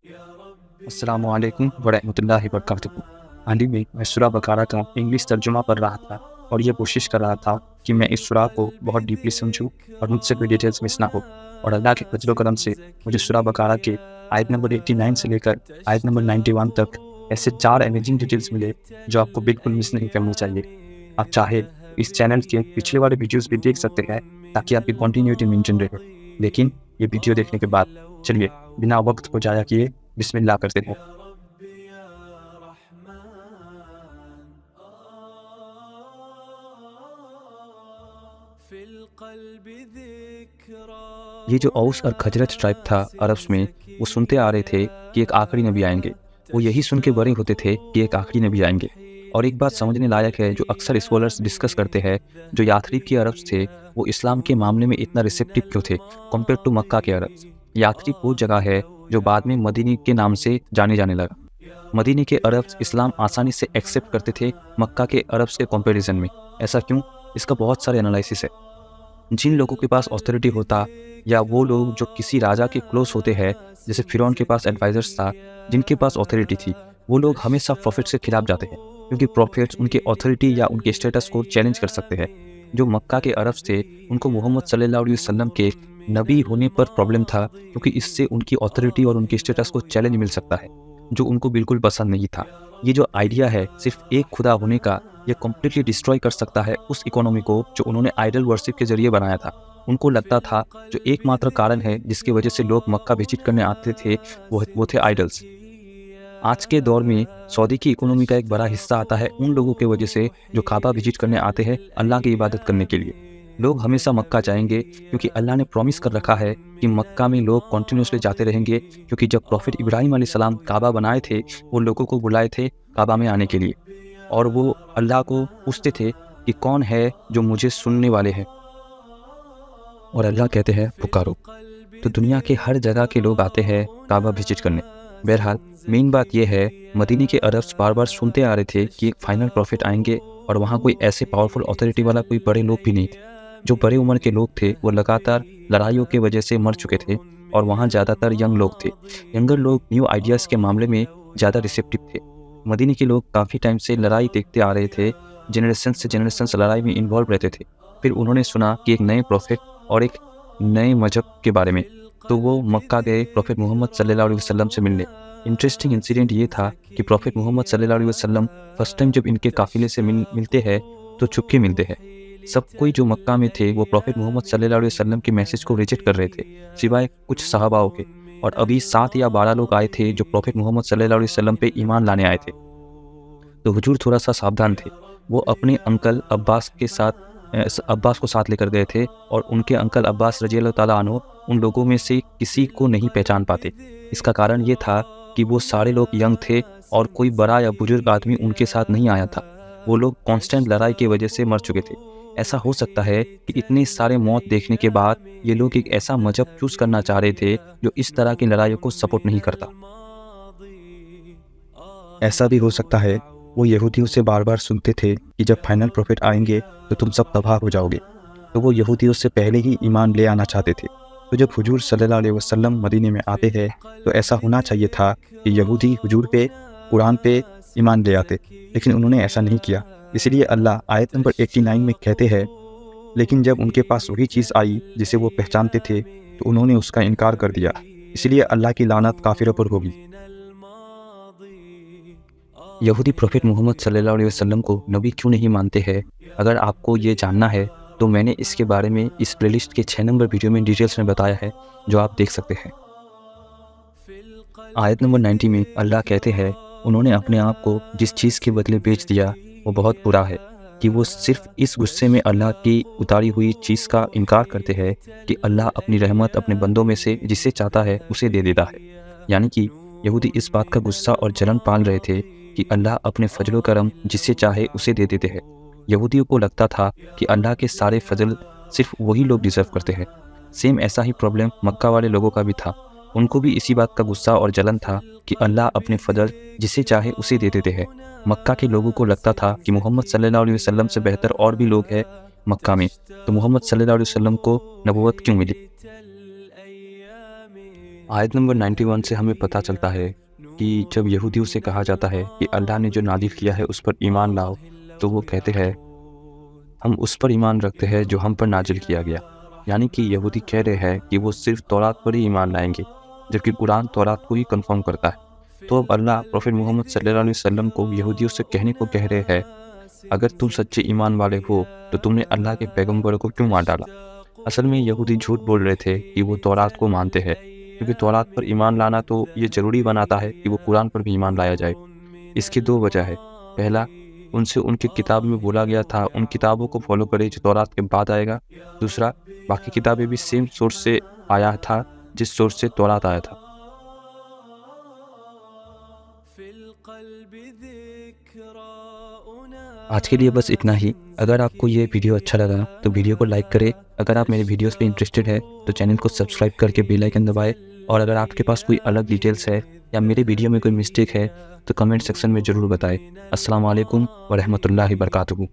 अस्सलामु अलैकुम वरहमतुल्लाहि वबरकातुहू। हाल ही में मैं सूरा बकरा का इंग्लिश तर्जुमा पढ़ रहा था और ये कोशिश कर रहा था कि मैं इस सूरा को बहुत डीपली समझूं और मुझसे कोई डिटेल्स मिस ना हो। और अल्लाह के फजल करम से मुझे सूरा बकरा के आयत नंबर 89 से लेकर आयत नंबर 91 तक ऐसे 4 अमेजिंग डिटेल्स मिले जो आपको बिल्कुल मिस नहीं करनी चाहिए। आप चाहे इस चैनल के पिछले वाले वीडियोज़ भी देख सकते हैं ताकि आपकी कंटिन्यूटी मेंटेन रहे। लेकिन ये वीडियो देखने के बाद चलिए बिना वक्त को ज़ाया किए बिस्मिल्लाह करते हैं। ये जो औस और खजरज ट्राइब था अरब्स में, वो सुनते आ रहे थे कि एक आखिरी नबी आएंगे। वो यही सुन के बड़े होते थे कि एक आखिरी नबी आएंगे। और एक बात समझने लायक है जो अक्सर स्कॉलर्स डिस्कस करते हैं, जो याथरीब के अरब्स थे वो इस्लाम के मामले में इतना रिसेप्टिव क्यों थे कंपेयर टू मक्का के अरब्स। याथरीब वो जगह है जो बाद में मदीने के नाम से जाने लगा। मदीने के अरब्स इस्लाम आसानी से एक्सेप्ट करते थे मक्का के अरब्स के कंपैरिजन में। ऐसा क्यों? इसका बहुत सारे एनालिसिस है। जिन लोगों के पास ऑथोरिटी होता या वो लोग जो किसी राजा के क्लोज होते हैं, जैसे फिरौन के पास एडवाइजर्स था जिनके पास ऑथोरिटी थी, वो लोग हमेशा प्रॉफिट्स के खिलाफ जाते हैं क्योंकि प्रॉफिट्स उनके ऑथोरिटी या उनके स्टेटस को चैलेंज कर सकते हैं। जो मक्का के अरब्स थे उनको मोहम्मद सल्लल्लाहु अलैहि वसल्लम के नबी होने पर प्रॉब्लम था क्योंकि इससे उनकी ऑथोरिटी और उनके स्टेटस को चैलेंज मिल सकता है, जो उनको बिल्कुल पसंद नहीं था। ये जो आइडिया है सिर्फ एक खुदा होने का, ये कम्प्लीटली डिस्ट्रॉय कर सकता है उस इकोनॉमी को जो उन्होंने आइडल वर्शिप के जरिए बनाया था। उनको लगता था जो एकमात्र कारण है जिसकी वजह से लोग मक्का विजिट करने आते थे वो थे आइडल्स। आज के दौर में सऊदी की इकोनॉमी का एक बड़ा हिस्सा आता है उन लोगों की वजह से जो काबा विजिट करने आते हैं अल्लाह की इबादत करने के लिए। लोग हमेशा मक्का जाएंगे क्योंकि अल्लाह ने प्रॉमिस कर रखा है कि मक्का में लोग कॉन्टिन्यूसली जाते रहेंगे, क्योंकि जब प्रॉफिट इब्राहिम अलैहिस्सलाम काबा बनाए थे वो लोगों को बुलाए थे काबा में आने के लिए, और वो अल्लाह को पूछते थे कि कौन है जो मुझे सुनने वाले हैं, और अल्लाह कहते हैं पुकारो। तो दुनिया के हर जगह के लोग आते हैं काबा विजिट करने। बहरहाल मेन बात यह है, मदीने के अरब्स बार बार सुनते आ रहे थे कि एक फाइनल प्रॉफिट आएंगे और वहाँ कोई ऐसे पावरफुल अथॉरिटी वाला कोई बड़े लोग भी नहीं थे। जो बड़े उम्र के लोग थे वो लगातार लड़ाइयों की वजह से मर चुके थे और वहाँ ज़्यादातर यंग लोग थे। यंगर लोग न्यू आइडियाज़ के मामले में ज़्यादा रिसेप्टिव थे। मदीने के लोग काफ़ी टाइम से लड़ाई देखते आ रहे थे, जनरेशन से जनरेशन लड़ाई में इन्वॉल्व रहते थे। फिर उन्होंने सुना कि एक नए प्रॉफिट और एक नए मजहब के बारे में, तो वो मक्का गए प्रॉफिट मोहम्मद सल्लल्लाहु अलैहि वसल्लम से मिलने। इंटरेस्टिंग इंसिडेंट ये था कि प्रॉफिट मोहम्मद सल्लल्लाहु अलैहि वसल्लम फर्स्ट टाइम जब इनके काफिले से मिलते हैं तो छुपके मिलते हैं। सब कोई जो मक्का में थे वो प्रॉफिट मोहम्मद सल्लल्लाहु अलैहि वसल्लम के मैसेज को रिजेक्ट कर रहे थे सिवाय कुछ सहाबाओं के, और अभी 7 या 12 लोग आए थे जो प्रॉफिट मोहम्मद सल्लल्लाहु अलैहि वसल्लम पे ईमान लाने आए थे। तो हुजूर थोड़ा सा सावधान थे। वो अपने अंकल अब्बास को साथ लेकर गए थे और उनके अंकल अब्बास रज़ियल्लाहु ताला अन्हु उन लोगों में से किसी को नहीं पहचान पाते। इसका कारण ये था कि वो सारे लोग यंग थे और कोई बड़ा या बुजुर्ग आदमी उनके साथ नहीं आया था। वो लोग कांस्टेंट लड़ाई की वजह से मर चुके थे। ऐसा हो सकता है कि इतने सारे मौत देखने के बाद ये लोग एक ऐसा मजहब चूज़ करना चाह रहे थे जो इस तरह की लड़ाइयों को सपोर्ट नहीं करता। ऐसा भी हो सकता है वो यहूदियों से बार बार सुनते थे कि जब फाइनल प्रॉफिट आएंगे तो तुम सब तबाह हो जाओगे, तो वो यहूदियों से पहले ही ईमान ले आना चाहते थे। तो जब हुजूर सल्लल्लाहु अलैहि वसल्लम मदीने में आते हैं तो ऐसा होना चाहिए था कि यहूदी हुजूर पे, कुरान पे ईमान ले आते, लेकिन उन्होंने ऐसा नहीं किया। इसलिए अल्लाह आयत नंबर 89 में कहते हैं, लेकिन जब उनके पास वही चीज़ आई जिसे वो पहचानते थे तो उन्होंने उसका इनकार कर दिया, इसलिए अल्लाह की लानत काफिरों पर होगी। यहूदी प्रॉफिट मोहम्मद सल्लल्लाहु अलैहि वसल्लम को नबी क्यों नहीं मानते हैं? अगर आपको ये जानना है तो मैंने इसके बारे में इस प्लेलिस्ट के 6 नंबर वीडियो में डिटेल्स में बताया है, जो आप देख सकते हैं। आयत नंबर 90 में अल्लाह कहते हैं, उन्होंने अपने आप को जिस चीज़ के बदले बेच दिया वो बहुत बुरा है कि वो सिर्फ इस गुस्से में अल्लाह की उतारी हुई चीज़ का इनकार करते हैं कि अल्लाह अपनी रहमत अपने बंदों में से जिसे चाहता है उसे दे देता है। यानी कि यहूदी इस बात का गुस्सा और जलन पाल रहे थे कि अल्लाह अपने फजल करम जिसे चाहे उसे दे देते हैं। यहूदियों को लगता था कि अल्लाह के सारे फजल सिर्फ वही लोग डिज़र्व करते हैं। सेम ऐसा ही प्रॉब्लम मक्का वाले लोगों का भी था। उनको भी इसी बात का गुस्सा और जलन था कि अल्लाह अपने फजल जिसे चाहे उसे दे देते हैं। मक्का के लोगों को लगता था कि मोहम्मद सल्लल्लाहु अलैहि वसल्लम से बेहतर और भी लोग हैं मक्का में, तो मोहम्मद सल्लल्लाहु अलैहि वसल्लम को नबूवत क्यों मिली। आयत नंबर 91 से हमें पता चलता है कि जब यहूदियों से कहा जाता है कि अल्लाह ने जो नाजिल किया है उस पर ईमान लाओ, तो वो कहते हैं हम उस पर ईमान रखते हैं जो हम पर नाजिल किया गया। यानी कि यहूदी कह रहे हैं कि वो सिर्फ तौरात पर ही ईमान लाएंगे, जबकि कुरान तौरात को ही कंफर्म करता है। तो अब अल्लाह प्रोफेट मोहम्मद सल्लल्लाहु अलैहि वसल्लम को यहूदियों से कहने को कह रहे हैं, अगर तुम सच्चे ईमान वाले हो तो तुमने अल्लाह के पैगम्बर को क्यों मार डाला। असल में यहूदी झूठ बोल रहे थे कि वो तौरात को मानते हैं, क्योंकि तौरात पर ईमान लाना तो ये ज़रूरी बनाता है कि वो कुरान पर भी ईमान लाया जाए। इसकी दो वजह है। पहला, उनसे उनकी किताब में बोला गया था उन किताबों को फॉलो करें जो तौरात के बाद आएगा। दूसरा, बाकी किताबें भी सेम सोर्स से आया था जिस सोर्स से तौरात आया था। आज के लिए बस इतना ही। अगर आपको ये वीडियो अच्छा लगा तो वीडियो को लाइक करें। अगर आप मेरे वीडियोस में इंटरेस्टेड है तो चैनल को सब्सक्राइब करके बेल आइकन दबाएं। और अगर आपके पास कोई अलग डिटेल्स है या मेरे वीडियो में कोई मिस्टेक है तो कमेंट सेक्शन में ज़रूर बताएं। अस्सलाम वालेकुम व रहमतुल्लाहि व बरकातुहू।